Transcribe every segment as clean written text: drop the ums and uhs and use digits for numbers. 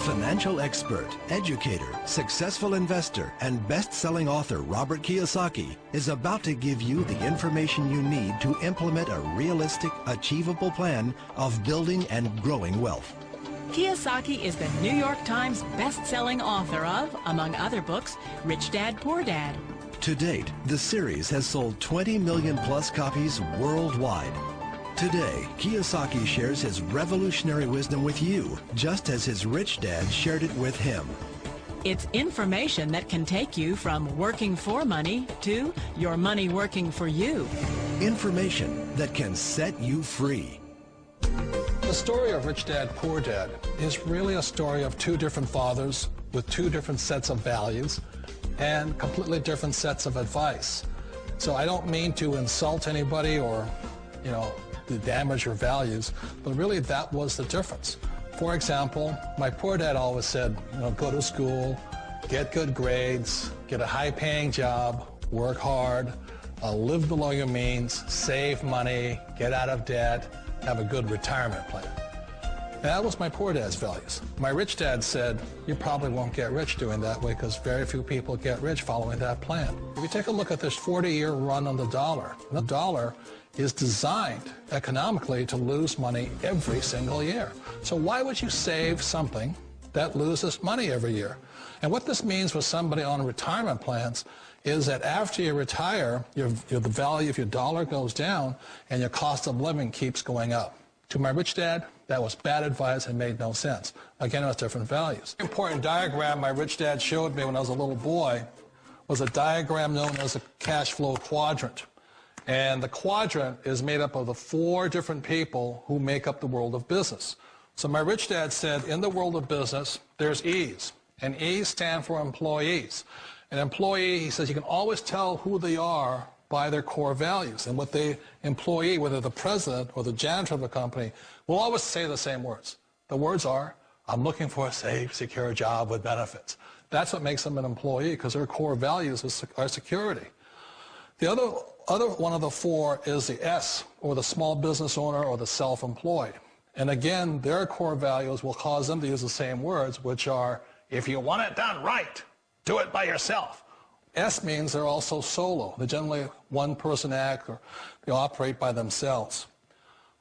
Financial expert, educator, successful investor, and best-selling author Robert Kiyosaki is about to give you the information you need to implement a realistic, achievable plan of building and growing wealth. Kiyosaki is the New York Times best-selling author of, among other books, Rich Dad, Poor Dad. To date, the series has sold 20 million plus copies worldwide. Today, Kiyosaki shares his revolutionary wisdom with you, just as his rich dad shared it with him. It's information that can take you from working for money to your money working for you. Information that can set you free. The story of Rich Dad, Poor Dad is really a story of two different fathers with two different sets of values and completely different sets of advice. So I don't mean to insult anybody or, to damage your values, but really that was the difference. For example, my poor dad always said, go to school, get good grades, get a high-paying job, work hard, live below your means, save money, get out of debt, have a good retirement plan. That was my poor dad's values. My rich dad said, you probably won't get rich doing that way because very few people get rich following that plan. If you take a look at this 40-year run on the dollar is designed economically to lose money every single year. So why would you save something that loses money every year? And what this means for somebody on retirement plans is that after you retire, the value of your dollar goes down and your cost of living keeps going up. To my rich dad, that was bad advice and made no sense. Again, it was different values. An important diagram my rich dad showed me when I was a little boy was a diagram known as a cash flow quadrant. And the quadrant is made up of the four different people who make up the world of business. So my rich dad said, in the world of business, there's E's. And E's stand for employees. An employee, he says, you can always tell who they are by their core values. And what the employee, whether the president or the janitor of the company, will always say the same words. The words are, I'm looking for a safe, secure job with benefits. That's what makes them an employee, because their core values are security. The other one of the four is the S, or the small business owner or the self-employed. And again, their core values will cause them to use the same words, which are, if you want it done right, do it by yourself. S means they're also solo. They're generally one-person act, or they operate by themselves.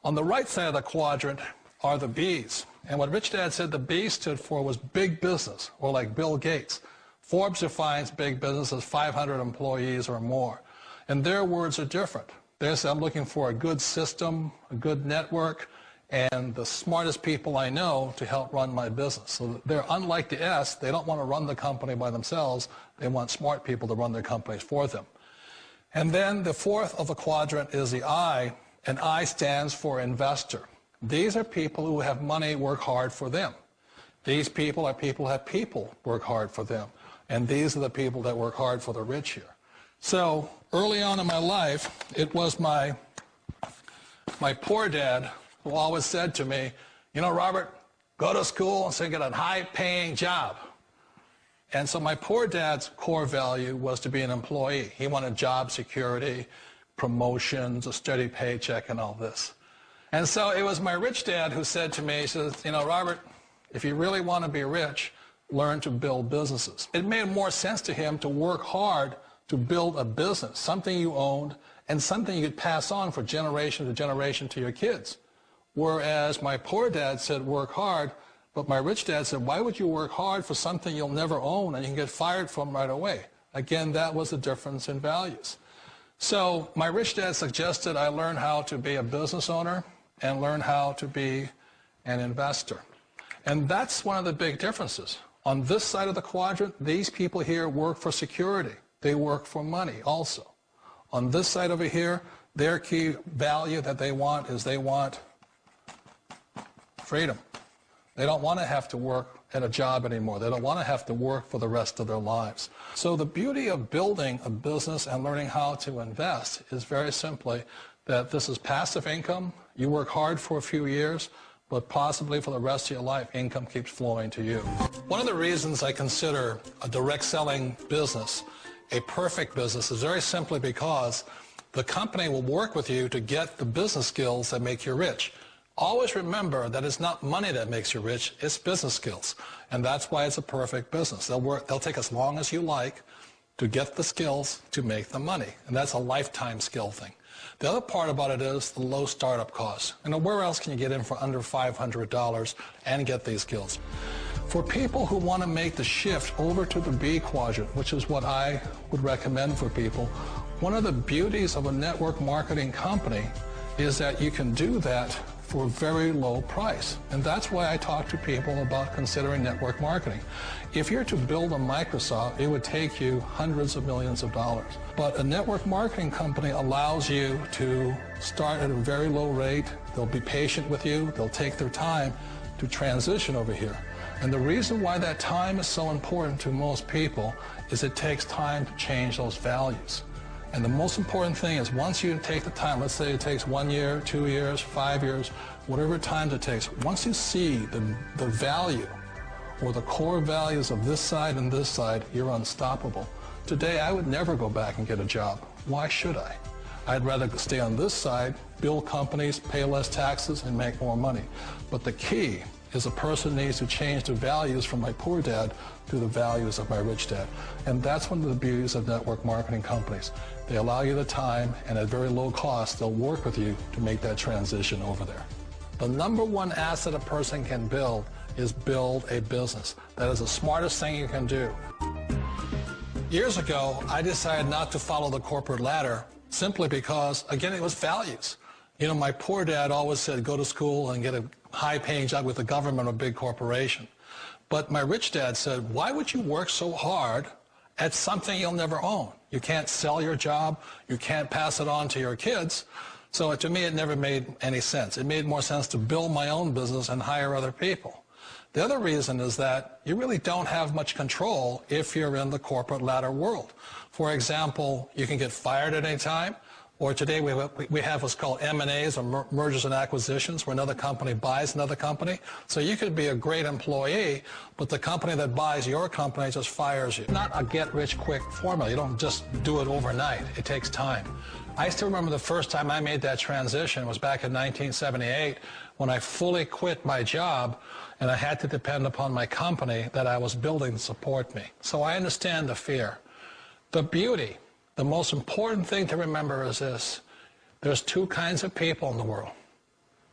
On the right side of the quadrant are the B's. And what Rich Dad said the B stood for was big business, or like Bill Gates. Forbes defines big business as 500 employees or more. And their words are different. They say, I'm looking for a good system, a good network, and the smartest people I know to help run my business. So they're unlike the S. They don't want to run the company by themselves. They want smart people to run their companies for them. And then the fourth of the quadrant is the I, and I stands for investor. These are people who have money work hard for them. These people are people who have people work hard for them. And these are the people that work hard for the rich here. So early on in my life, it was my poor dad who always said to me, Robert, go to school and so get a high-paying job. And so my poor dad's core value was to be an employee. He wanted job security, promotions, a steady paycheck, and all this. And so it was my rich dad who said to me, he says, Robert, if you really want to be rich, learn to build businesses. It made more sense to him to work hard to build a business, something you owned, and something you could pass on for generation to generation to your kids. Whereas my poor dad said work hard, but my rich dad said, why would you work hard for something you'll never own and you can get fired from right away? Again, that was the difference in values. So my rich dad suggested I learn how to be a business owner and learn how to be an investor. And that's one of the big differences. On this side of the quadrant, these people here work for security. They work for money also. On this side over here, their key value that they want is they want freedom. They don't want to have to work at a job anymore. They don't want to have to work for the rest of their lives. So the beauty of building a business and learning how to invest is very simply that this is passive income. You work hard for a few years, but possibly for the rest of your life, income keeps flowing to you. One of the reasons I consider a direct selling business a perfect business is very simply because the company will work with you to get the business skills that make you rich. Always remember that it's not money that makes you rich, it's business skills. And that's why it's a perfect business. They'll take as long as you like to get the skills to make the money. And that's a lifetime skill thing. The other part about it is the low startup cost. Where else can you get in for under $500 and get these skills? For people who want to make the shift over to the B quadrant, which is what I would recommend for people, one of the beauties of a network marketing company is that you can do that for a very low price. And that's why I talk to people about considering network marketing. If you're to build a Microsoft, it would take you hundreds of millions of dollars. But a network marketing company allows you to start at a very low rate. They'll be patient with you. They'll take their time to transition over here. And the reason why that time is so important to most people is it takes time to change those values. And the most important thing is once you take the time, let's say it takes 1 year, 2 years, 5 years, whatever time it takes, once you see the value or the core values of this side and this side, you're unstoppable. Today, I would never go back and get a job. Why should I? I'd rather stay on this side, build companies, pay less taxes, and make more money. But the key is a person needs to change the values from my poor dad to the values of my rich dad. And that's one of the beauties of network marketing companies. They allow you the time, and at very low cost, they'll work with you to make that transition over there. The number one asset a person can build is build a business. That is the smartest thing you can do. Years ago, I decided not to follow the corporate ladder simply because, again, it was values. My poor dad always said, go to school and get a high-paying job with the government or big corporation. But my rich dad said, why would you work so hard at something you'll never own? You can't sell your job. You can't pass it on to your kids. So to me, it never made any sense. It made more sense to build my own business and hire other people. The other reason is that you really don't have much control if you're in the corporate ladder world. For example, you can get fired at any time. Or today we have what's called M&As, or mergers and acquisitions, where another company buys another company. So you could be a great employee, but the company that buys your company just fires you. Not a get-rich-quick formula. You don't just do it overnight. It takes time. I still remember the first time I made that transition was back in 1978 when I fully quit my job and I had to depend upon my company that I was building to support me. So I understand the fear. The beauty. The most important thing to remember is this. There's two kinds of people in the world.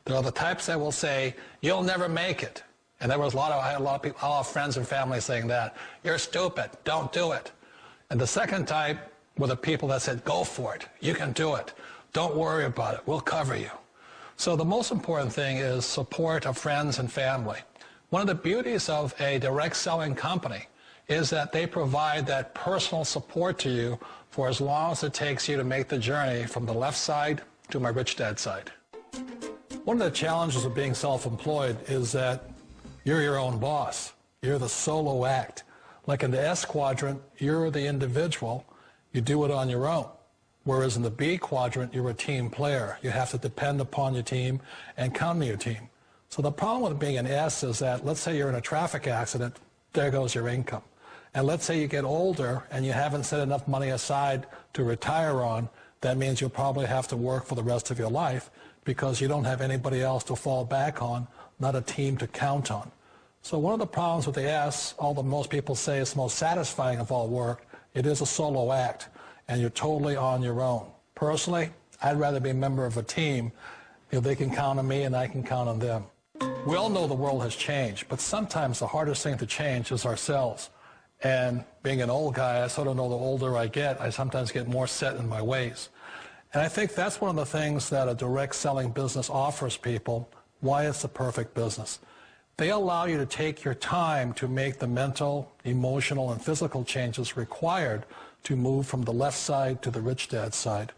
There are the types that will say, you'll never make it. And I had a lot of people, all our friends and family saying that. You're stupid. Don't do it. And the second type were the people that said, go for it. You can do it. Don't worry about it. We'll cover you. So the most important thing is support of friends and family. One of the beauties of a direct selling company is that they provide that personal support to you for as long as it takes you to make the journey from the left side to my rich dad side. One of the challenges of being self-employed is that you're your own boss. You're the solo act. Like in the S quadrant, you're the individual. You do it on your own. Whereas in the B quadrant, you're a team player. You have to depend upon your team and count on your team. So the problem with being an S is that, let's say you're in a traffic accident, there goes your income. And let's say you get older and you haven't set enough money aside to retire on, that means you'll probably have to work for the rest of your life because you don't have anybody else to fall back on, not a team to count on. So one of the problems with the S, although most people say it's the most satisfying of all work, it is a solo act and you're totally on your own. Personally, I'd rather be a member of a team if they can count on me and I can count on them. We all know the world has changed, but sometimes the hardest thing to change is ourselves. And being an old guy, I sort of know the older I get, I sometimes get more set in my ways. And I think that's one of the things that a direct selling business offers people, why it's the perfect business. They allow you to take your time to make the mental, emotional, and physical changes required to move from the left side to the rich dad side.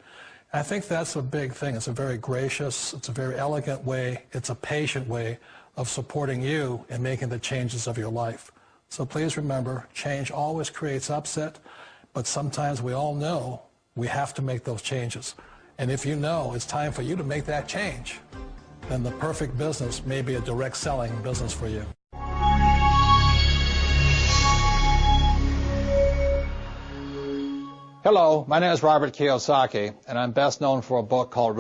I think that's a big thing. It's a very gracious, it's a very elegant way, it's a patient way of supporting you in making the changes of your life. So please remember, change always creates upset, but sometimes we all know we have to make those changes. And if you know it's time for you to make that change, then the perfect business may be a direct selling business for you. Hello, my name is Robert Kiyosaki, and I'm best known for a book called